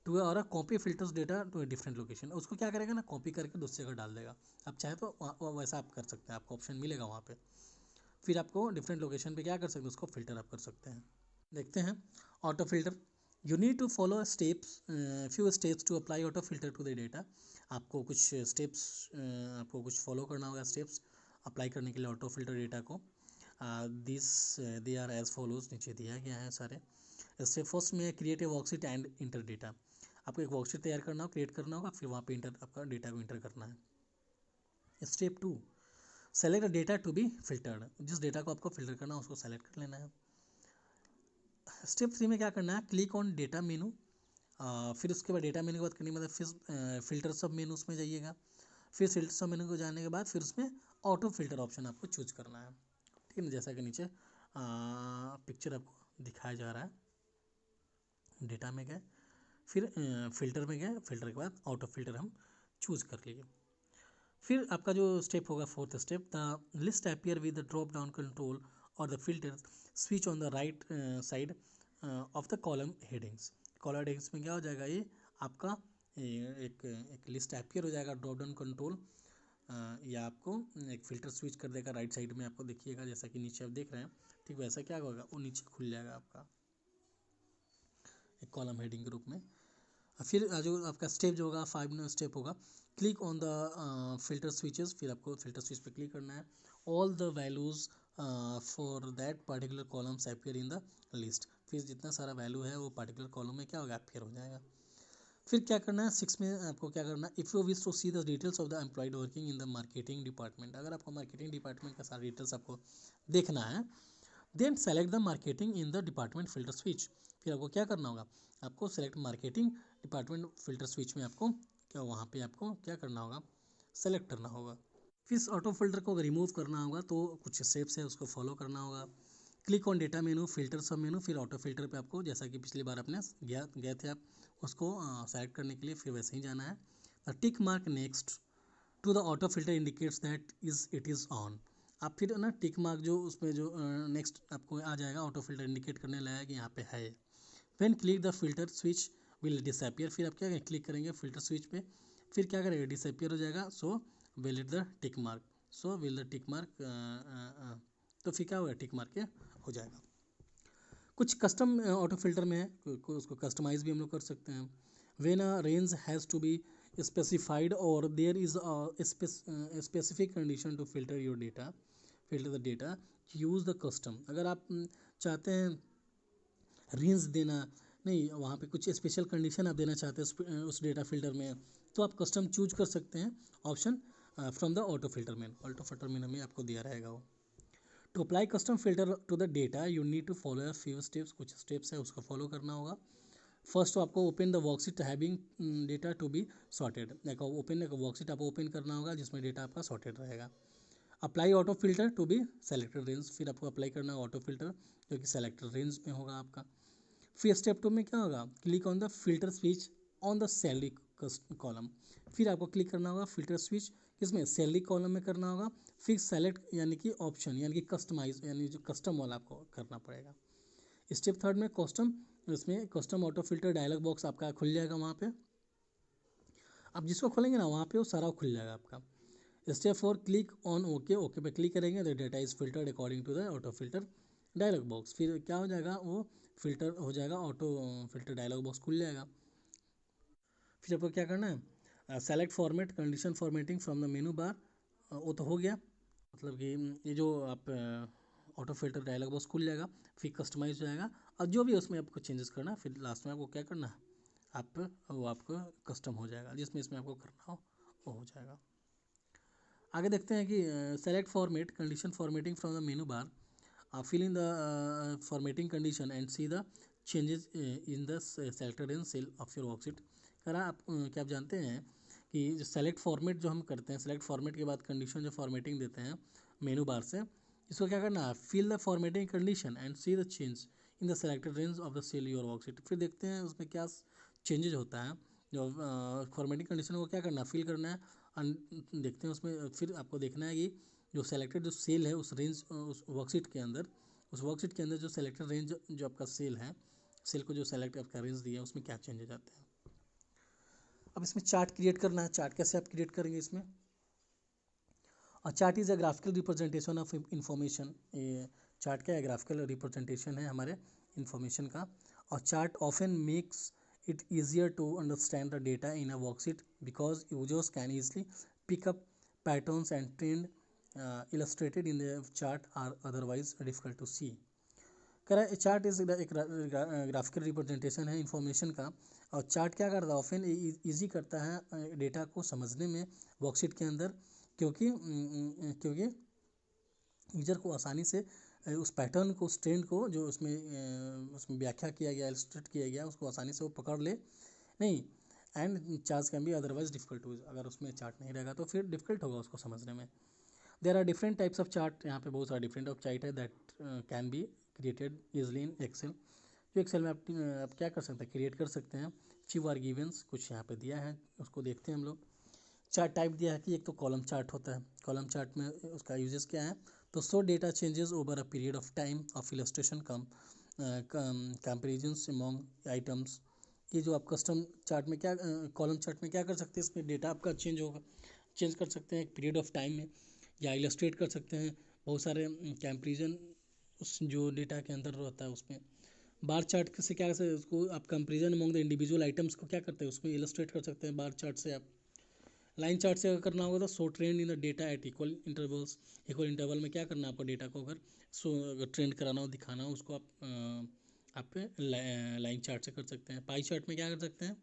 टू और a copy filters data to a different location. उसको क्या करेगा ना, कॉपी करके दूसरी जगह डाल देगा। आप चाहे तो वैसा आप कर सकते हैं, आपको ऑप्शन मिलेगा वहाँ पे, फिर आपको डिफरेंट लोकेशन पे क्या कर सकते हैं, उसको फिल्टर आप कर सकते हैं। देखते हैं auto filter. You need to follow steps, few steps to apply auto filter to the data. आपको कुछ स्टेप्स आपको कुछ फॉलो करना होगा, स्टेप्स अप्लाई करने के लिए ऑटो फिल्टर डेटा को। This they are as follows, नीचे दिया गया है सारे स्टेप। फर्स्ट में create a worksheet and enter data. आपको एक वर्कशीट तैयार करना होगा, क्रिएट करना होगा, फिर वहाँ पे इंटर आपका डेटा को इंटर करना है। Step 2, select data to be filtered. जिस डेटा को आपको फिल्टर करना है उसको सेलेक्ट कर लेना है। स्टेप 3 में क्या करना है, क्लिक ऑन डेटा मेनू। फिर उसके बाद डेटा मेनू के बाद करने के बाद फिर फिल्टर सब मेनू उसमें जाइएगा। फिर फिल्टर सब मेनू को जाने के बाद फिर उसमें ऑटो फिल्टर ऑप्शन आपको चूज करना है, ठीक है ना, जैसा कि नीचे पिक्चर आपको दिखाया जा रहा है। डेटा में गए, फिर फिल्टर में गए, फिल्टर के बाद ऑटो फिल्टर हम चूज़ कर लिए। फिर आपका जो स्टेप होगा, fourth step, the list appear with the drop down control और the filter switch on the right side of the column headings. Column headings में क्या हो जाएगा, ये आपका एक लिस्ट अपीयर हो जाएगा, ड्रॉप डाउन कंट्रोल या आपको एक फ़िल्टर स्विच कर देगा राइट साइड में, आपको देखिएगा जैसा कि नीचे आप देख रहे हैं, ठीक वैसा क्या होगा, वो नीचे खुल जाएगा आपका एक कॉलम हेडिंग के रूप में। फिर जो आपका स्टेप जो होगा 5 स्टेप होगा, click on the filter switches, फिर आपको फिल्टर स्विच पे क्लिक करना है। All the values for that particular columns appear in the list, फिर जितना सारा वैल्यू है वो पर्टिकुलर कॉलम में क्या होगा, अपीयर हो जाएगा। फिर क्या करना है 6 में, आपको क्या करना है, if you wish to see the details of the employed working in the marketing department, अगर आपको मार्केटिंग डिपार्टमेंट का सारा डिटेल्स आपको देखना है, then select the marketing in the department filter switch. फिर आपको क्या करना होगा, आपको select marketing department filter switch में आपको क्या, वहाँ पे आपको क्या करना होगा, सेलेक्ट करना होगा। फिर इस ऑटो फिल्टर को अगर रिमूव करना होगा तो कुछ स्टेप्स है, उसको फॉलो करना होगा। Click on data menu, filter सब मेनू, फिर ऑटो फिल्टर पे आपको जैसा कि पिछली बार अपने गए थे आप उसको सेलेक्ट करने के लिए फिर वैसे ही जाना है। The tick mark next to the auto filter indicates that it is on. आप फिर ना टिक मार्क जो उसमें जो नेक्स्ट आपको आ जाएगा, ऑटो फिल्टर इंडिकेट करने लगेगा कि यहाँ पे है। When click the filter switch will disappear, फिर आप क्या करेंगे, क्लिक करेंगे फिल्टर स्विच पे, फिर क्या करेगा, डिसअपियर हो जाएगा। So will it the tick mark, so will the tick mark, तो फिर क्या होगा, टिक मार्क के हो जाएगा। कुछ कस्टम ऑटो फिल्टर में है, उसको कस्टमाइज भी हम लोग कर सकते हैं। When a range has to be specified or there is a specific condition to filter your data, filter the data, use the custom। अगर आप चाहते हैं रेंज देना नहीं, वहाँ पे कुछ स्पेशल कंडीशन आप देना चाहते हैं उस डेटा फिल्टर में, तो आप कस्टम चूज कर सकते हैं option from the auto filter में। ऑटो फिल्टर में आपको दिया रहेगा वो। To apply custom filter to the data you need to follow a few steps, कुछ स्टेप्स है उसको फॉलो करना होगा। फर्स्ट तो आपको open the worksheet having data to be sorted, open एक वर्कशीट आपको ओपन करना होगा जिसमें डेटा आपका सॉर्टेड रहेगा। Apply auto filter to be selected range, फिर आपको अप्लाई करना होगा ऑटो फिल्टर जो कि सेलेक्टेड रेंज में होगा आपका। फिर स्टेप 2 में क्या होगा, click on the filter switch on the salary column, फिर आपको क्लिक करना होगा फिल्टर स्विच किसमें, सैलरी कॉलम में करना होगा। फिर सेलेक्ट यानी कि ऑप्शन यानी कि कस्टमाइज यानी जो कस्टम वाला आपको करना पड़ेगा। स्टेप 3 में कस्टम, इसमें custom auto filter dialog box आपका खुल जाएगा, वहाँ पे आप जिसको खोलेंगे ना वहाँ पे वो सारा खुल जाएगा आपका। Step 4 click on okay, okay पे क्लिक करेंगे तो data is filtered according to the auto filter dialog box, फिर क्या हो जाएगा, वो फिल्टर हो जाएगा, ऑटो फिल्टर डायलॉग बॉक्स खुल जाएगा। फिर आपको क्या करना है, select format condition formatting from the मेनू बार, वो तो हो गया, मतलब कि ये जो आप ऑटो फिल्टर डायलॉग बॉक्स खुल जाएगा, फिर कस्टमाइज हो जाएगा और जो भी उसमें आपको चेंजेस करना है, फिर लास्ट में आपको क्या करना है, आप वो आपको कस्टम हो जाएगा, जिसमें इसमें आपको करना हो वो हो जाएगा। आगे देखते हैं कि select format condition formatting from the menu bar, fill in the formatting condition and see the changes in the selected in cell of your worksheet। करा आप क्या आप जानते हैं कि जो सेलेक्ट फॉर्मेट जो हम करते हैं, सेलेक्ट फॉर्मेट के बाद कंडीशन जो फॉर्मेटिंग देते हैं मेनू बार से, इसको क्या करना है, fill the formatting condition and see the change in the selected range of the cell your worksheet. फिर देखते हैं उसमें क्या चेंजेज होता है, जो फॉर्मेटिंग कंडीशन को क्या करना है, फिल करना है, देखते हैं उसमें। फिर आपको देखना है कि जो सेलेक्टेड जो सेल है उस रेंज उस वर्कशीट के अंदर, उस वर्कशीट के अंदर जो सेलेक्टेड रेंज जो आपका सेल है, सेल को जो सेलेक्ट आपका रेंज दिया है उसमें क्या चेंजेज आते हैं। अब इसमें चार्ट क्रिएट करना है, चार्ट कैसे आप क्रिएट करेंगे इसमें, और chart is a graphical representation of information. ये चार्ट क्या है, ग्राफिकल रिप्रेजेंटेशन है हमारे इंफॉर्मेशन का, और chart often makes it easier to understand the data in a worksheet because users can easily pick up patterns and trend illustrated in the chart are otherwise difficult to see। कह रहा है चार्ट इज एक ग्राफिकल रिप्रेजेंटेशन है इंफॉर्मेशन का, और चार्ट क्या करता है, ऑफन ईजी करता है डेटा को समझने में वर्कशीट के अंदर, क्योंकि यूजर को आसानी से उस पैटर्न को, उस ट्रेंड को जो उसमें व्याख्या किया गया, इलस्ट्रेट किया गया, उसको आसानी से वो पकड़ ले नहीं। And chart can be otherwise difficult to, अगर उसमें चार्ट नहीं रहेगा तो फिर डिफिकल्ट होगा उसको समझने में। There are different types of chart, यहाँ पे बहुत सारा डिफरेंट ऑफ चार्ट है that can be created easily in Excel. जो एक्सेल में आप क्या कर सकते हैं, क्रिएट कर सकते हैं। फीव आर गिवन्स कुछ यहाँ पे दिया है, उसको देखते हैं हम लोग। चार्ट टाइप दिया है कि एक तो कॉलम चार्ट होता है, कॉलम चार्ट में उसका यूजेस क्या है, तो show data changes over a period of time of illustration come comparisons among items. ये जो आप कस्टम चार्ट में क्या कॉलम चार्ट में क्या कर सकते हैं, इसमें डेटा आपका चेंज होगा, चेंज कर सकते हैं एक पीरियड ऑफ टाइम में, या इलस्ट्रेट कर सकते हैं बहुत सारे कंपेरिजन उस जो डेटा के अंदर रहता है उसमें। बार चार्ट से क्या कर सकते हैं, उसको आप comparison among the individual items को क्या करते हैं, उसमें इलस्ट्रेट कर सकते हैं बार चार्ट से आप। लाइन चार्ट से अगर करना होगा तो show trend in the data eight equal intervals, equal interval में क्या करना है आपको, डेटा को अगर अगर ट्रेंड कराना हो, दिखाना हो उसको, आप लाइन चार्ट से कर सकते हैं। पाई चार्ट में क्या कर सकते हैं,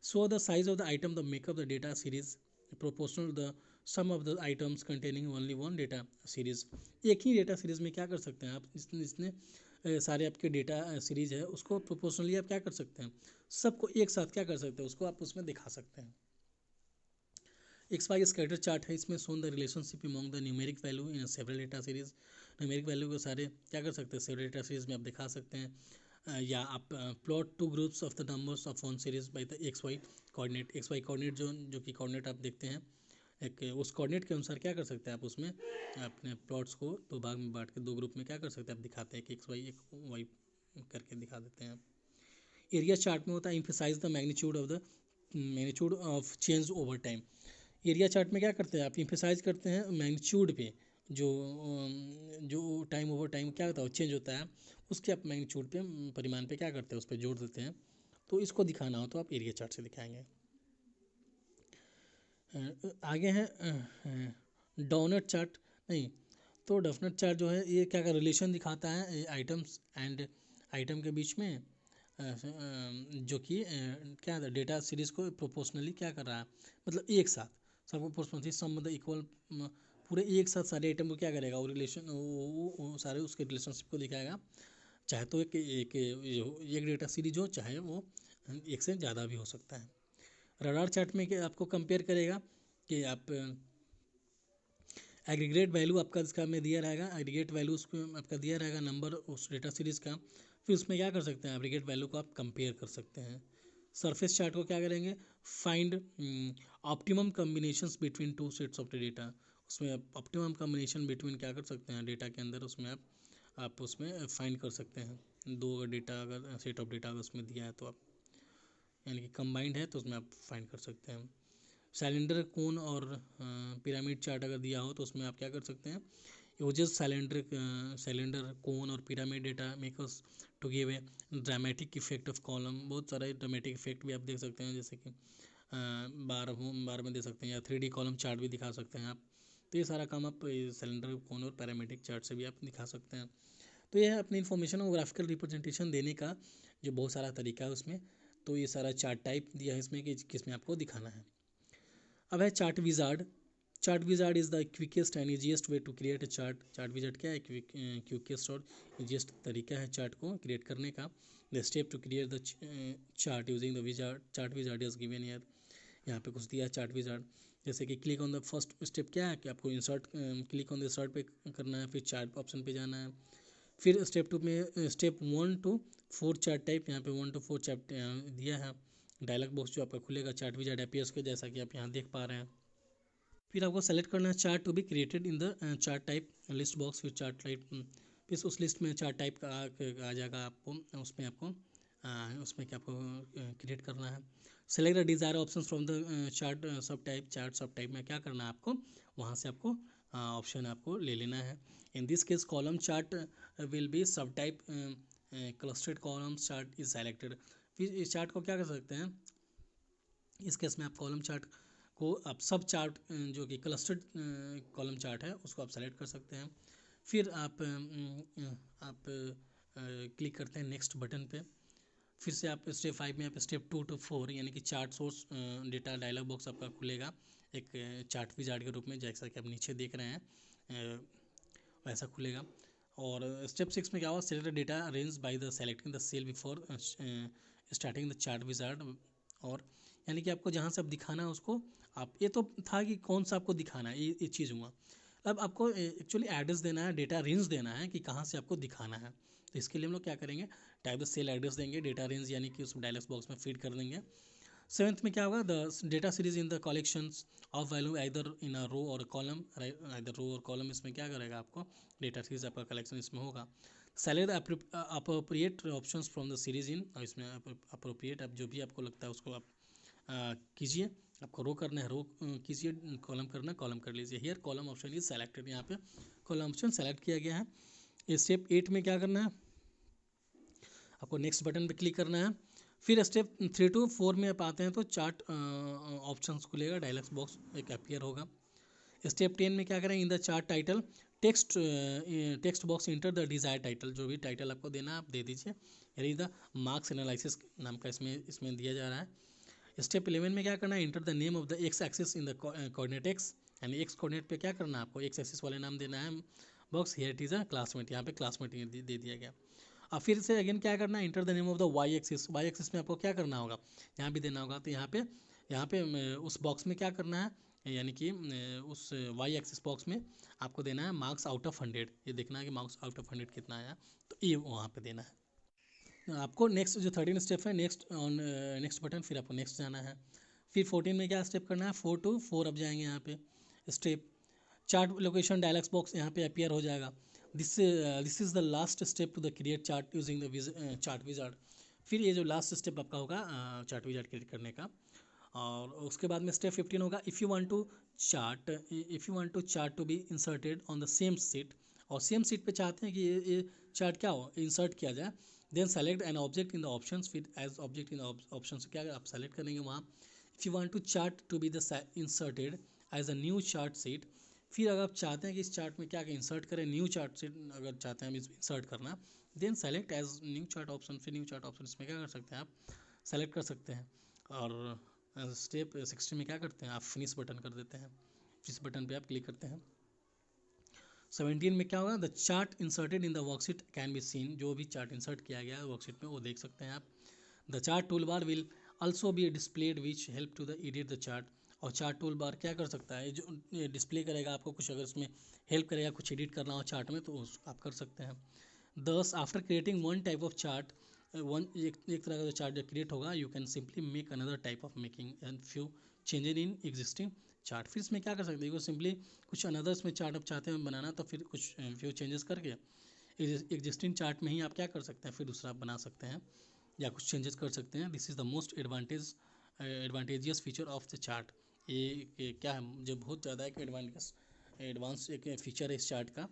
show the size of the item the make up the data series proportional the sum of the items containing only one data series. एक ही डेटा सीरीज में क्या कर सकते हैं आप, जिसने सारे आपके डेटा सीरीज है उसको प्रोपोर्शनली आप क्या कर सकते हैं, सबको एक साथ क्या कर सकते हैं, उसको आप उसमें दिखा सकते हैं। XY स्कैटर चार्ट है, इसमें shown the relationship among the numeric value in several data series. Numeric value को सारे क्या कर सकते हैं, सेवरल डेटा सीरीज में आप दिखा सकते हैं। या आप plot two groups of the numbers of one series by the XY coordinate. XY coordinate जो कि कोऑर्डिनेट आप देखते हैं, एक उस कोऑर्डिनेट के अनुसार क्या कर सकते हैं आप उसमें अपने प्लॉट्स को दो भाग में बांट के दो ग्रुप में क्या कर सकते हैं आप दिखाते हैं कि XY एक वाई करके दिखा देते हैं। एरिया चार्ट में होता है emphasize the magnitude of change over time. Area chart में क्या करते हैं आप, एम्फेसाइज करते हैं मैग्नीट्यूड पे, जो जो टाइम ओवर टाइम क्या होता है चेंज होता है, उसके आप मैग्नीट्यूड पे परिमाण पे क्या करते हैं उस पर जोड़ देते हैं। तो इसको दिखाना हो तो आप एरिया चार्ट से दिखाएंगे। आगे है डोनट चार्ट, नहीं तो डेफिनेट चार्ट जो है ये क्या रिलेशन दिखाता है आइटम्स एंड आइटम के बीच में, जो कि क्या है डेटा सीरीज को प्रोपोर्शनली क्या कर रहा है, मतलब एक साथ सबको प्रोपोर्शनली सम मतलब इक्वल पूरे एक साथ सारे आइटम को क्या करेगा, वो रिलेशन वो सारे उसके रिलेशनशिप को दिखाएगा। चाहे तो एक डेटा सीरीज हो, चाहे वो एक से ज़्यादा भी हो सकता है। रडार चार्ट में क्या आपको कंपेयर करेगा कि आप एग्रीगेट वैल्यू आपका इसका में दिया रहेगा, एग्रीगेट वैल्यू उसको आपका दिया रहेगा नंबर उस डेटा सीरीज़ का, फिर उसमें क्या कर सकते हैं एग्रीगेट वैल्यू को आप कंपेयर कर सकते हैं। सरफेस चार्ट को क्या करेंगे, find optimum combinations between two sets of the data. उसमें आप ऑप्टिमम कम्बिनेशन बिटवीन क्या कर सकते हैं डेटा के अंदर, उसमें आप उसमें फाइंड कर सकते हैं। दो अगर डेटा अगर सेट ऑफ डेटा अगर उसमें दिया है तो आप यानी कि कंबाइंड है तो उसमें आप फाइंड कर सकते हैं। सिलेंडर कोन और पिरामिड चार्ट अगर दिया हो तो उसमें आप क्या कर सकते हैं, यूजेस सिलेंडर कोन और pyramid data makers to give a dramatic effect of column. बहुत सारे ड्रामेटिक इफेक्ट भी आप देख सकते हैं, जैसे कि बार में दे सकते हैं, या 3D कॉलम चार्ट भी दिखा सकते हैं आप। तो ये सारा काम आप सिलेंडर कोन और पैरामेट्रिक चार्ट से भी आप दिखा सकते हैं। तो ये है अपनी इन्फॉर्मेशन और ग्राफिकल रिप्रेजेंटेशन देने का जो बहुत सारा तरीका है उसमें। तो ये सारा चार्ट टाइप दिया है इसमें कि किस में आपको दिखाना है। अब है chart wizard. Chart wizard is the quickest and easiest way to create a chart. Chart wizard क्या है, क्विकेस्ट और ईजिएस्ट तरीका है चार्ट को क्रिएट करने का। The step to create the chart using the wizard, chart wizard is given here. यहाँ पे कुछ दिया चार्ट विजार्ड, जैसे कि click on the first step क्या है कि आपको insert, click on the insert पे करना है, फिर चार्ट ऑप्शन पे जाना है। फिर स्टेप 2 में स्टेप 1 to 4 चार्ट टाइप, यहाँ पे 1 to 4 चार्ट दिया है। डायलॉग बॉक्स जो आपका खुलेगा चार्ट विजार्ड अपीयर्स के, जैसा कि आप यहाँ देख पा रहे हैं। फिर आपको सेलेक्ट करना है chart to be created in the chart type list box. फिर चार्ट टाइप, फिर उस लिस्ट में चार्ट टाइप का आ जाएगा आपको, उसमें आपको उसमें क्या आपको क्रिएट करना है। Select the desire option from the chart सब टाइप। चार्ट सब टाइप में क्या करना है आपको, वहाँ से आपको ऑप्शन आपको ले लेना है। In this case column chart will be sub type clustered columns chart is selected. फिर इस चार्ट को क्या कर सकते हैं, इस केस में आप कॉलम चार्ट को आप सब चार्ट जो कि क्लस्टर्ड कॉलम चार्ट है उसको आप सेलेक्ट कर सकते हैं। फिर आप क्लिक करते हैं नेक्स्ट बटन पे। फिर से आप स्टेप 5 में आप स्टेप 2 to 4 यानी कि chart source data dialog box आपका खुलेगा एक चार्ट विजार्ड के रूप में, जैसा कि आप नीचे देख रहे हैं वैसा खुलेगा। और स्टेप 6 में क्या हुआ, select data arrange by the selecting the cell before starting the chart wizard. और यानी कि आपको जहाँ से आप दिखाना है उसको आप, ये तो था कि कौन सा आपको दिखाना है, ये चीज़ हुआ। अब आपको एक्चुअली एड्रेस देना है, डेटा रेंज देना है कि कहाँ से आपको दिखाना है। तो इसके लिए हम लोग क्या करेंगे, टाइप द सेल एड्रेस देंगे, डेटा रेंज यानी कि उस डायलॉग बॉक्स में फीड कर देंगे। सेवन्थ में क्या होगा, the data series in the collections of value either in a row or column, either row or column, इसमें क्या करेगा आपको डेटा सीरीज आपका कलेक्शन इसमें होगा। Select appropriate options from the series in, और इसमें अप्रोप्रिएट आप जो भी आपको लगता है उसको आप कीजिए। आपको रो करना है रो कीजिए, कॉलम करना है कॉलम कर लीजिए। Here column option is selected, यहाँ पे कॉलम ऑप्शन सेलेक्ट किया गया है। स्टेप 8 में क्या करना है, आपको नेक्स्ट बटन पे क्लिक करना है। फिर स्टेप 3 to 4 में आप आते हैं तो चार्ट ऑप्शंस खुलेगा, डायलॉग बॉक्स एक अपीयर होगा। स्टेप 10 में क्या करें, इन the chart title text box enter the desire title, जो भी टाइटल आपको देना है आप दे दीजिए। यानी द मार्क्स एनालिसिस नाम का इसमें दिया जा रहा है। स्टेप 11 में क्या करना है, enter the name of the x axis in the coordinate x, यानी एक्स कोऑर्डिनेट पे क्या करना है आपको एक्स एक्सिस वाले नाम देना है। Box here it is a classmate, यहाँ पे क्लासमेट दे दिया गया। अब फिर से अगेन क्या करना है, enter the name of the Y axis, Y axis में आपको क्या करना होगा, यहाँ भी देना होगा। तो यहाँ पे उस बॉक्स में क्या करना है, यानी कि उस वाई एक्सिस बॉक्स में आपको देना है मार्क्स आउट ऑफ 100, ये देखना है कि मार्क्स आउट ऑफ 100 कितना आया, तो ये वहाँ पे देना है आपको। नेक्स्ट जो 13 स्टेप है, नेक्स्ट बटन, फिर आपको नेक्स्ट जाना है। फिर 14 में क्या स्टेप करना है, 4 to 4 अब जाएंगे यहाँ पे। Step chart location dialog box यहाँ पे अपीयर हो जाएगा। This is the last step to the create chart using the chart wizard. फिर ये जो लास्ट स्टेप आपका होगा चार्ट विजार्ड क्रिएट करने का। और उसके बाद में स्टेप 15 होगा, if you want to chart to be inserted on the same sheet, और सेम सीट पे चाहते हैं कि ये चार्ट क्या हो, इंसर्ट किया जाए। Then select an object in the options, फिर as object in the options क्या आप सेलेक्ट करेंगे वहाँ। If you want to chart to be the inserted as a new chart sheet, फिर अगर आप चाहते हैं कि इस चार्ट में क्या इंसर्ट करें, न्यू चार्ट सीट अगर चाहते हैं हम इंसर्ट करना, then select as new chart option, फिर न्यू चार्ट ऑप्शन इसमें क्या कर सकते हैं आप सेलेक्ट कर सकते हैं। और स्टेप 16 में क्या करते हैं, आप फिनिश बटन कर देते हैं, फिनिश बटन पे आप क्लिक करते हैं। 17 में क्या होगा, the chart inserted in the worksheet can be seen, जो भी चार्ट इंसर्ट किया गया है वर्कशीट में वो देख सकते हैं आप। The chart tool bar will also be displayed which help to the edit the chart, और चार्ट टूल बार क्या कर सकता है, जो ये डिस्प्ले करेगा आपको कुछ, अगर इसमें हेल्प करेगा कुछ एडिट करना हो चार्ट में तो आप कर सकते हैं। दस after creating one type of chart, एक तरह का जो चार्ट जो क्रिएट होगा, you can simply make another type of making and few changes in existing chart. फिर इसमें क्या कर सकते हैं, सिंपली कुछ अनदर इसमें चार्ट आप चाहते हैं बनाना, तो फिर कुछ फ्यू चेंजेस करके एग्जिस्टिंग चार्ट में ही आप क्या कर सकते हैं, फिर दूसरा आप बना सकते हैं या कुछ चेंजेस कर सकते हैं। This is the most advantageous feature of the chart, ये क्या है जो बहुत ज़्यादा एक एडवांस एक फीचर है इस चार्ट का।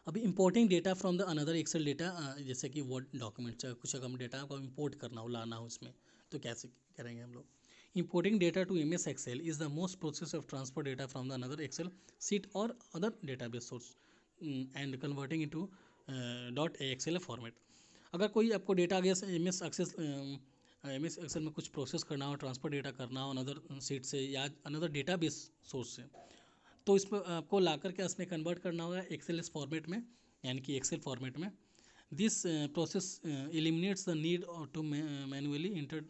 अभी importing data from the another Excel data, जैसे कि वर्ड डॉक्यूमेंट कुछ अगर हम डेटा को इंपोर्ट करना हो, लाना हो इसमें, तो कैसे करेंगे हम लोग। Importing data to MS Excel is the most process of transfer data from the another excel sheet or other database source and converting into .axl format. अगर कोई आपको डेटा गया MS Excel में कुछ प्रोसेस करना हो, ट्रांसफर डेटा करना हो अनदर सीट से या अनदर डेटाबेस सोर्स से, तो इस पर आपको ला करके इसमें कन्वर्ट करना होगा XLS फॉर्मेट में, यानी कि एक्सेल फॉर्मेट में। This process eliminates the need to manually enter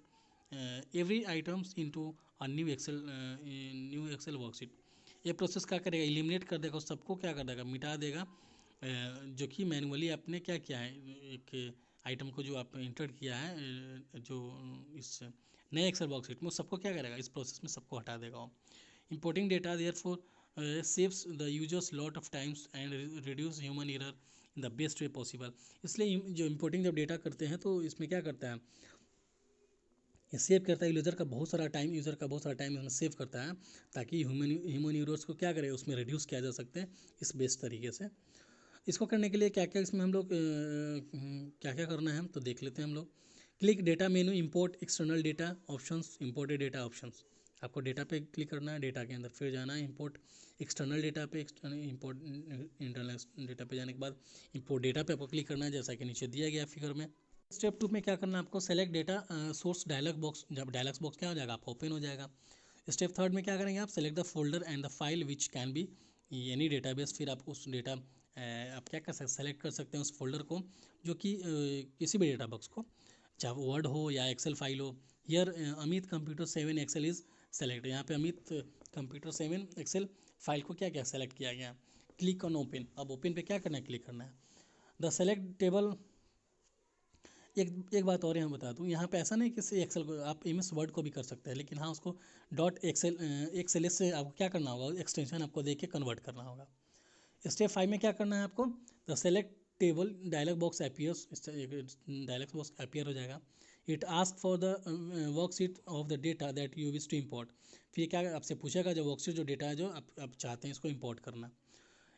every items into a new Excel worksheet. ये प्रोसेस क्या करेगा, एलिमिनेट कर देगा, सबको क्या कर देगा, मिटा देगा, जो कि मैनुअली आपने क्या किया है, एक आइटम को जो आप इंटर किया है जो इस नए एक्सेल वर्कशीट में, सबको क्या करेगा, इस प्रोसेस में सबको हटा देगा। Importing data therefore saves the users lot of times and reduce human error in the best way possible। इसलिए जो इंपोर्टिंग जब डेटा करते हैं तो इसमें क्या करता है, ये सेव करता है, यूज़र का बहुत सारा टाइम इसमें सेव करता है, ताकि ह्यूमन यूजर्स को क्या करे उसमें रिड्यूस किया जा सकते हैं इस बेस्ट तरीके से। इसको करने के लिए क्या क्या इसमें हम लोग क्या क्या करना है तो देख लेते हैं हम लोग। क्लिक डेटा मेनू, import external data options, imported data options, आपको डेटा पे क्लिक करना है, डेटा के अंदर फिर जाना है इंपोर्ट एक्सटर्नल डेटा पे, इंपोर्ट इंटरनल डेटा पे जाने के बाद इंपोर्ट डेटा पे आपको क्लिक करना है, जैसा कि नीचे दिया गया फिगर में। स्टेप 2 में क्या करना है आपको, select data source dialogue box, जब डायलॉग बॉक्स क्या हो जाएगा आपका ओपन हो जाएगा। स्टेप 3 में क्या करेंगे आप, select the folder and the file which can be any database, फिर आप उस डेटा आप क्या कर सकते सेलेक्ट कर सकते हैं उस फोल्डर को, जो कि किसी भी डेटा बॉक्स को, चाहे वो वर्ड हो या एक्सेल फाइल हो। Here Amit computer 7 Excel is select, यहाँ पे अमित कंप्यूटर 7 एक्सेल फाइल को क्या क्या सेलेक्ट किया गया। क्लिक ऑन ओपन, अब ओपन पे क्या करना है, क्लिक करना है। द सेलेक्ट टेबल, एक बात और यहाँ बता दूँ, यहाँ पे ऐसा नहीं कि एक्सेल को आप एम एस वर्ड को भी कर सकते हैं, लेकिन हाँ उसको डॉट एक्सेल से आपको क्या करना होगा, एक्सटेंशन आपको दे के कन्वर्ट करना होगा। स्टेप 5 में क्या करना है आपको, the select table dialog box appears, dialog box appear हो जाएगा। It ask for the worksheet of the data that you wish to import, फिर क्या आपसे पूछेगा जो वर्कशीट जो डेटा है जो आप चाहते हैं इसको इम्पोर्ट करना।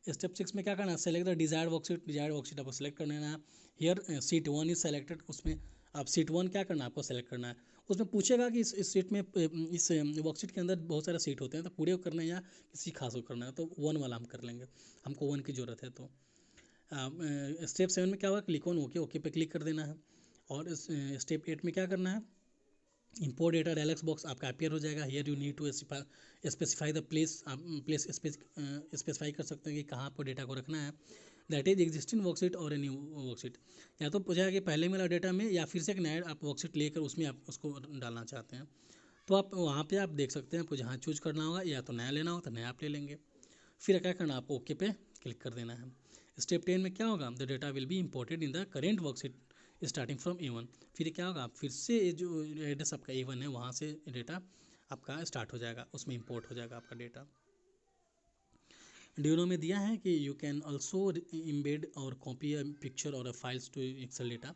स्टेप 6 में क्या करना है, सेलेक्ट द डिजायर्ड वर्कशीट आपको सेलेक्ट कर लेना है। हियर सीट 1 इज सेलेक्टेड, उसमें आप सीट 1 क्या करना है, आपको सेलेक्ट करना है। उसमें पूछेगा कि इस सीट में, इस वर्कशीट के अंदर बहुत सारे सीट होते हैं, तो पूरे को करना है या किसी खास को करना है, तो 1 वाला हम कर लेंगे, हमको 1 की ज़रूरत है। तो स्टेप 7 में क्या होगा, क्लिक ऑन ओके, ओके पे क्लिक कर देना है। और स्टेप 8 में क्या करना है, इंपोर्ट डेटा डायलॉग बॉक्स आपका अपीयर हो जाएगा। Here you need to specify the place, आप प्लेस स्पेसिफाई कर सकते हैं कि कहाँ आपको डेटा को रखना है। दैट इज एग्जिस्टिंग वर्कशीट और ए न्यू वर्कशीट, या तो पूछा कि पहले वाला डेटा में या फिर से एक नया आप वर्कशीट लेकर उसमें आप उसको डालना चाहते हैं, तो आप वहाँ पे आप देख सकते हैं आपको जहाँ चूज करना होगा, या तो नया लेना हो तो नया आप ले लेंगे। फिर क्या करना, आप ओके पे क्लिक कर देना है। स्टेप 10 में क्या होगा, the data will be imported in the current worksheet starting from A1, फिर क्या होगा, फिर से जो एड्रेस आपका A1 है वहाँ से डेटा आपका स्टार्ट हो जाएगा, उसमें इंपोर्ट हो जाएगा आपका डेटा। ड्यूनो में दिया है कि यू कैन ऑल्सो इम्बेड और कॉपी अ पिक्चर और फाइल्स टू एक्सेल डेटा,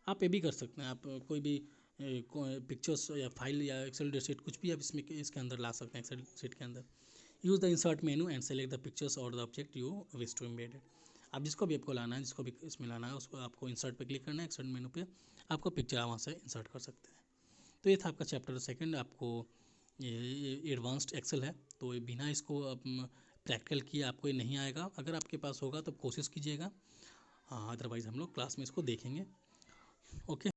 आप ये भी कर सकते हैं, आप कोई भी पिक्चर्स या फाइल या एक्सेल शीट कुछ भी आप इसके अंदर ला सकते हैं, एक्सेल शीट के अंदर। Use the insert menu and select the pictures or the object you wish to embed. आप जिसको भी आपको लाना है, जिसको भी इसमें लाना है, उसको आपको इंसर्ट पे क्लिक करना है, इंसर्ट मेनू पे आपको पिक्चर वहाँ से इंसर्ट कर सकते हैं। तो ये था आपका चैप्टर 2, आपको ये एडवांस्ड एक्सेल है, तो बिना इसको प्रैक्टिकल किए आपको ये नहीं आएगा। अगर आपके पास होगा तो कोशिश कीजिएगा, हाँ अदरवाइज़ हम लोग क्लास में इसको देखेंगे। ओके।